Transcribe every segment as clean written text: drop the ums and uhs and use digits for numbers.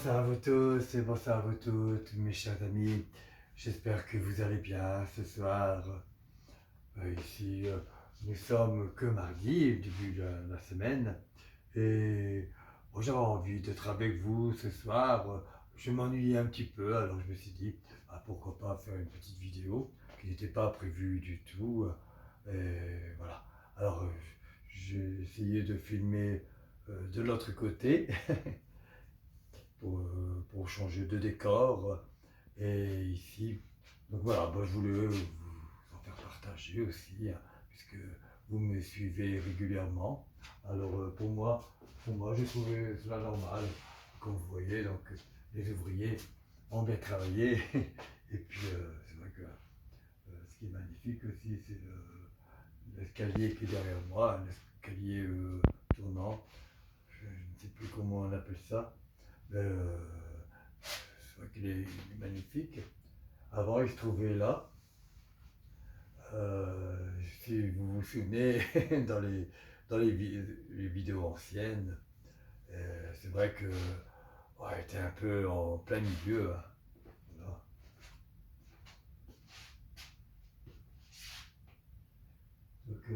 Bonsoir à vous tous et bonsoir à vous toutes, mes chers amis. J'espère que vous allez bien ce soir. Ici, nous sommes que mardi, début de la semaine. Et bon, j'avais envie d'être avec vous ce soir. Je m'ennuyais un petit peu, alors je me suis dit, pourquoi pas faire une petite vidéo qui n'était pas prévue du tout. Et voilà. Alors, j'ai essayé de filmer de l'autre côté. Pour changer de décor. Et ici, donc voilà, je voulais vous en faire partager aussi, hein, puisque vous me suivez régulièrement. Alors pour moi, j'ai trouvé cela normal. Comme vous voyez, donc les ouvriers ont bien travaillé. Et puis c'est vrai que ce qui est magnifique aussi, c'est l'escalier qui est derrière moi, un escalier tournant. Je ne sais plus comment on appelle ça. C'est vrai qu'il est magnifique. Avant, il se trouvait là. Si vous vous souvenez, dans les vidéos anciennes, c'est vrai que ouais, était un peu en plein milieu, hein. Voilà. Donc,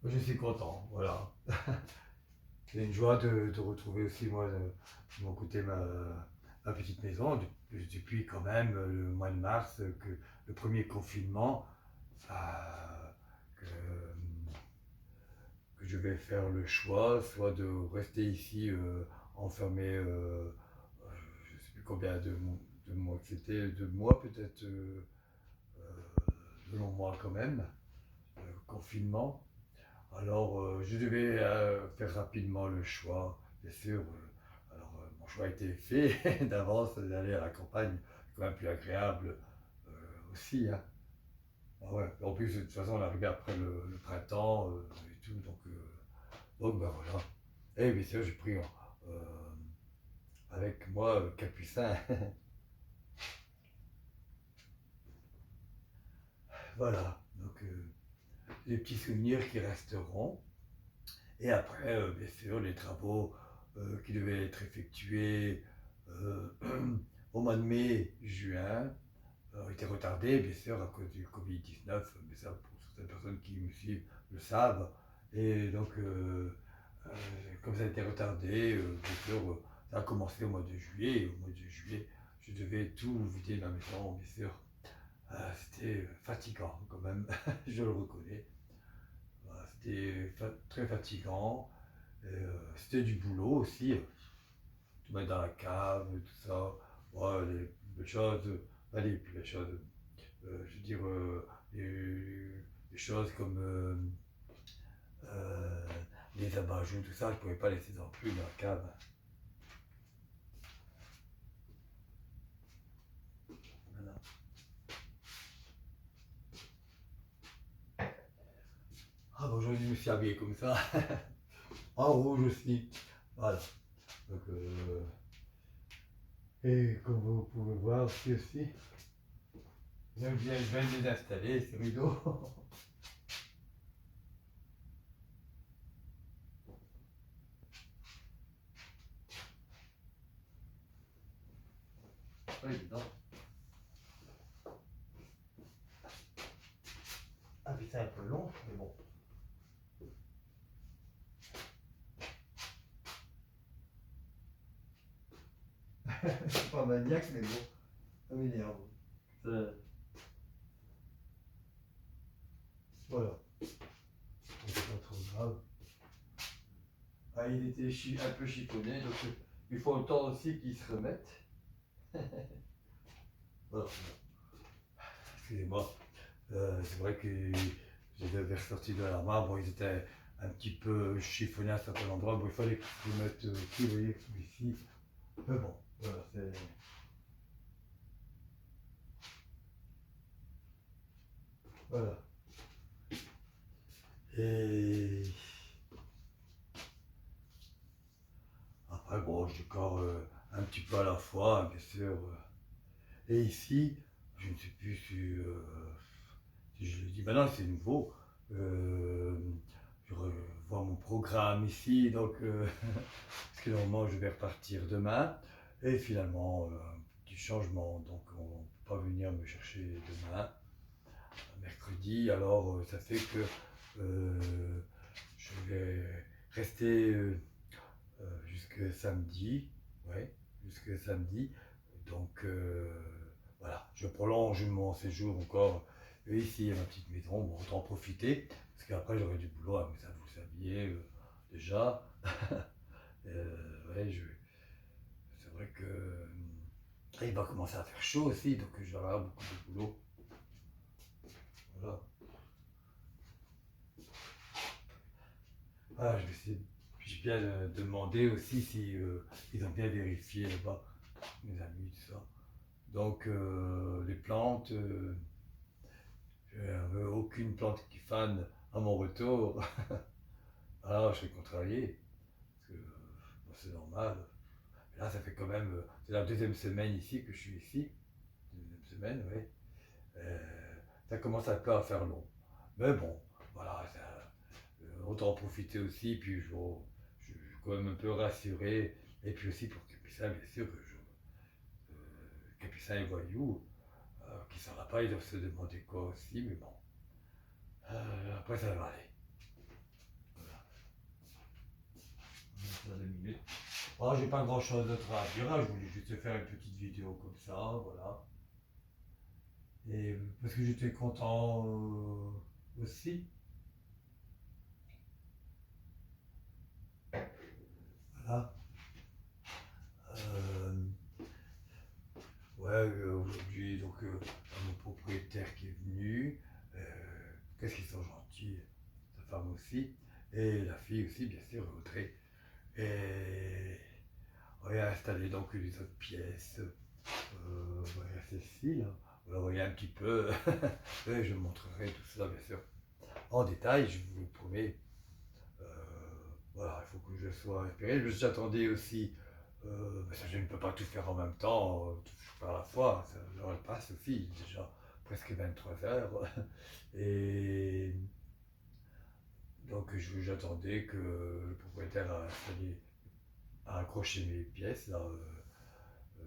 moi, je suis content. Voilà. C'est une joie de retrouver aussi, moi, de mon côté, ma petite maison, depuis quand même le mois de mars, que le premier confinement, que, que je vais faire le choix, soit de rester ici enfermé, je ne sais plus combien de mois que c'était, 2 mois peut-être, 2 longs mois quand même, confinement. Alors, je devais faire rapidement le choix, bien sûr. Alors, mon choix a été fait d'avance d'aller à la campagne, c'est quand même plus agréable aussi, hein. Ah ouais. En plus, de toute façon, on arrivait après le printemps et tout, donc ben voilà. Et bien sûr, j'ai pris avec moi Capucin. Voilà, donc les petits souvenirs qui resteront. Et après, bien sûr, les travaux qui devaient être effectués euh, au mois de mai, juin, ont été retardés, bien sûr, à cause du Covid-19, mais ça, pour certaines personnes qui me suivent le savent. Et donc, euh, comme ça a été retardé, bien sûr, ça a commencé au mois de juillet. Et au mois de juillet, je devais tout vider de la maison, bien sûr. C'était fatigant quand même, je le reconnais. Voilà, c'était très fatigant. C'était du boulot aussi, tout mettre dans la cave, tout ça. Ouais, les belles choses, pas les plus belles choses, je veux dire, les choses comme euh, les abat-jour, tout ça, je ne pouvais pas laisser non plus dans la cave. Voilà. Ah, bon, aujourd'hui, je me suis habillé comme ça, en rouge aussi. Voilà. Donc, et comme vous pouvez voir aussi, je viens de les installer, ces rideaux. Pas évident. Ah, puis c'est un peu long, mais bon. Je suis pas maniaque, mais bon, ça m'énerve. Voilà, c'est pas trop grave. Ah, il était un peu chiffonné, donc il faut le temps aussi qu'il se remette. Voilà. Excusez-moi. C'est vrai que je les avais ressortis de l'armoire. Bon, ils étaient un petit peu chiffonnés à certains endroits. Bon, il fallait que je les mette aussi, vous voyez, ici. Mais bon, voilà, c'est. Voilà. Et après, bon, je décore un petit peu à la fois, bien sûr. Et ici, je ne sais plus si je le dis, maintenant c'est nouveau. Je voir mon programme ici, donc parce que normalement je vais repartir demain. Et finalement, un petit changement, donc on ne peut pas venir me chercher demain, mercredi. Alors ça fait que je vais rester jusque samedi, ouais, jusque samedi. Donc voilà, je prolonge mon séjour encore ici à ma petite maison, bon, autant en profiter, parce qu'après j'aurai du boulot, hein, mais ça vous le saviez déjà. Ouais, c'est vrai que il va commencer à faire chaud aussi, donc j'aurai avoir beaucoup de boulot. Voilà. Ah, je vais essayer, puis bien demander aussi si ils ont bien vérifié là-bas, mes amis, tout ça. Donc les plantes, je n'avais aucune plante qui fane à mon retour. Alors je serai contrarié, parce que bon, c'est normal. Là, ça fait quand même, c'est la deuxième semaine ici que je suis ici. Deuxième semaine, oui. Ça commence un peu à faire long. Mais bon, voilà, autant en profiter aussi, puis je suis quand même un peu rassuré. Et puis aussi pour Capucin, bien sûr, Capucin et Voyou, qui ne saura pas, ils doivent se demander quoi aussi, mais bon. Après, ça va aller. Voilà. On a 2 minutes. Oh, j'ai pas grand chose d'autre à dire, hein. Je voulais juste faire une petite vidéo comme ça, voilà. Et parce que j'étais content aussi. Voilà. Euh, ouais, aujourd'hui, donc, mon propriétaire qui est venu. euh, Qu'est-ce qu'ils sont gentils, sa femme aussi. Et la fille aussi, bien sûr, Audrey. Et on a installé donc les autres pièces. Voilà, celle-ci, là. Vous voyez un petit peu. Et je montrerai tout ça, bien sûr, en détail, je vous le promets. Euh, voilà, il faut que je sois inspiré. J'attendais aussi, parce que je ne peux pas tout faire en même temps, tout faire à la fois, ça, l'heure elle passe aussi, déjà presque 23 heures. Et donc j'attendais que le propriétaire a accroché mes pièces, là, euh,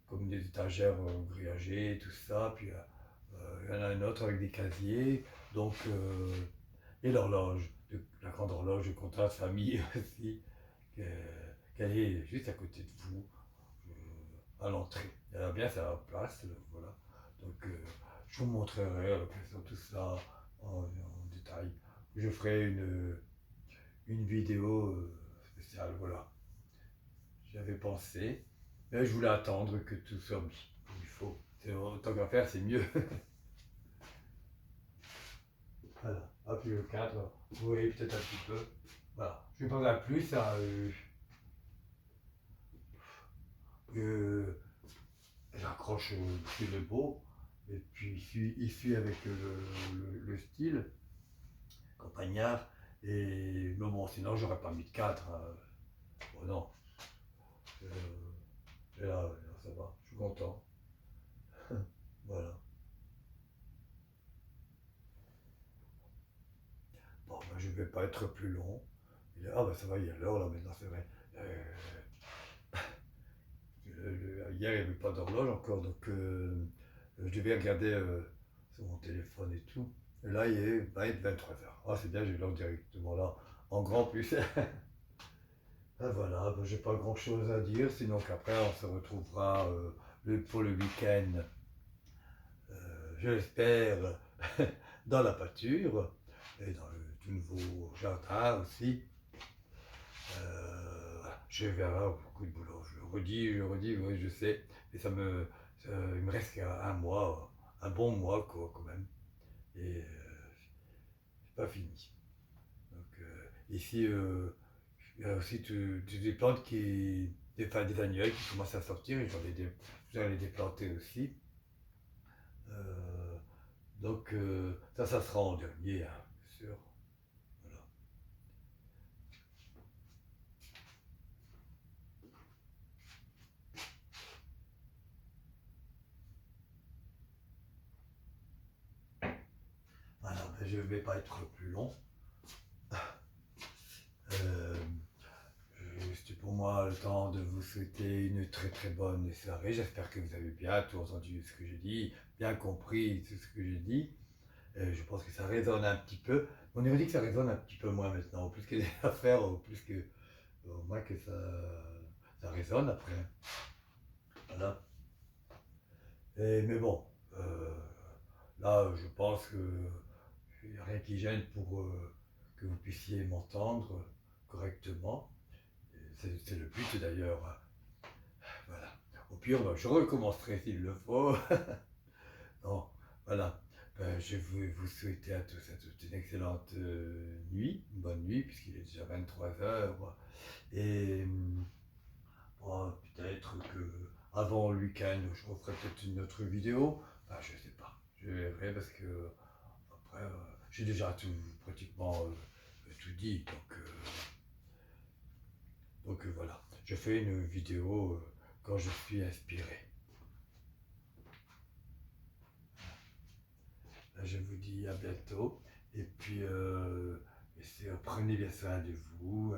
comme des étagères grillagées, tout ça, puis il y en a une autre avec des casiers, donc, et l'horloge, la grande horloge de comptoir de famille aussi, qu'elle est juste à côté de vous, à l'entrée. Elle a bien sa place, voilà. Donc je vous montrerai à l'occasion tout ça en détail. Je ferai une vidéo spéciale, voilà. J'avais pensé, mais je voulais attendre que tout soit mis comme il faut. Tant qu'à faire, c'est mieux. Voilà. Hop, le cadre, vous voyez peut-être un petit peu. Voilà. Je ne vais pas en plus. Euh, J'accroche dessus le beau, et puis il suit avec le style, campagnard, et mais bon, sinon j'aurais pas mis de cadre, hein. Bon, non, là, ça va, je suis content. Voilà. Bon, ben, je ne vais pas être plus long. Ah, ben ça va, il y a l'heure là maintenant, c'est vrai. Hier, il n'y avait pas d'horloge encore, donc je devais regarder sur mon téléphone et tout. Et là, va être 23 heures. Ah, c'est bien, j'ai l'heure directement là, en grand plus. Ah, voilà, ben, j'ai pas grand chose à dire, sinon qu'après, on se retrouvera pour le week-end, je l'espère, dans la pâture et dans le tout nouveau jardin aussi. Voilà. Je vais avoir beaucoup de boulot. Je le redis, oui, je sais. Et il me reste un mois, un bon mois quoi, quand même. Et c'est pas fini. Donc ici, il y a aussi des plantes enfin, des annuelles qui commencent à sortir. Et j'en ai déplanté aussi. Euh, donc ça sera en dernier, hein, bien sûr. Voilà. Voilà, ben, je ne vais pas être plus long. Euh, C'était pour moi le temps de vous souhaiter une très très bonne soirée. J'espère que vous avez bien tout entendu ce que j'ai dit, bien compris tout ce que j'ai dit. Je pense que ça résonne un petit peu. On aurait dit que ça résonne un petit peu moins maintenant, au plus que j'ai à faire, au moins que ça résonne après. Voilà. Mais bon, euh, là, je pense qu'il n'y a rien qui gêne pour que vous puissiez m'entendre correctement. C'est le but d'ailleurs. Voilà. Au pire, ben, je recommencerai s'il le faut. Non, voilà. Ben, je vais vous souhaiter à tous une excellente nuit, une bonne nuit, puisqu'il est déjà 23 heures. Et bon, peut-être que avant le week-end, je referai peut-être une autre vidéo. Ben, je sais pas. Je verrai parce que après, j'ai déjà tout pratiquement tout dit. Donc voilà. Je fais une vidéo quand je suis inspiré. Je vous dis à bientôt. Et puis, prenez bien soin de vous.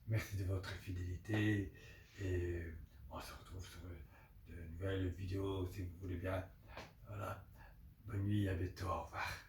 Merci de votre fidélité. Et on se retrouve sur de nouvelles vidéos si vous voulez bien. Voilà. Bonne nuit, à bientôt. Au revoir.